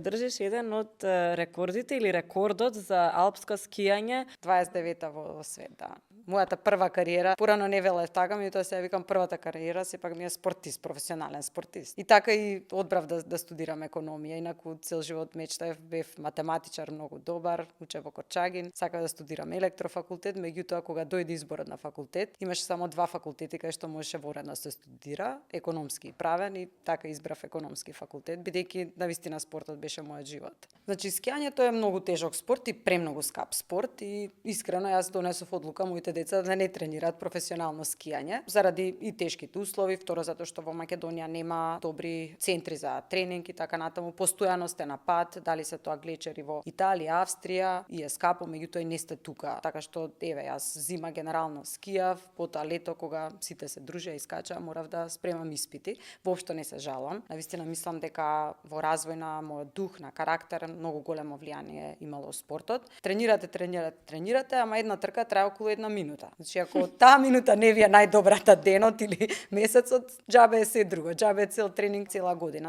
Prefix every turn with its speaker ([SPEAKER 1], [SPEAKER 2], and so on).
[SPEAKER 1] држиш еден од рекордите или рекордот за алпска скијање.
[SPEAKER 2] 29-та во свет, да. Мојата прва кариера, порано не велев така, меѓутоа сега викам првата кариера, сепак ми е спортист, професионален спортист. И така и одбрав да студирам економија, инаку цел живот мечтаев, бев математичар многу добар, учев во Корчагин, сакав да студирам електрофакултет, меѓутоа кога дојде изборот на факултет, имаше само два факултети кај што можеше воредно да се студира, економски и правен, и така избрав економски факултет, бидејќи навистина спортот беше мојот живот. Значи скијањето е многу тежок спорт и премногу скап спорт и искрено јас донесов одлука моите деца да не тренираат професионално скијање заради и тешките услови, второ затоа што во Македонија нема добри центри за тренинг и така натаму, постојано сте на пат, дали се тоа глечери во Италија, Австрија и е скапо, меѓутоа и не сте тука. Така што еве јас зима генерално скијав, потоа лето кога сите се дружеа и скачаа, морав да спремам испити. Воопшто не се жалам. Навистина мислам дека во развој на мојот дух, на карактер, многу големо влијание имало спортот. Тренирате, ама една трка трае околу една минута. Значи ако таа минута не ви е најдобрата денот или месецот, џабе е се друго, џабе е цел тренинг цела година.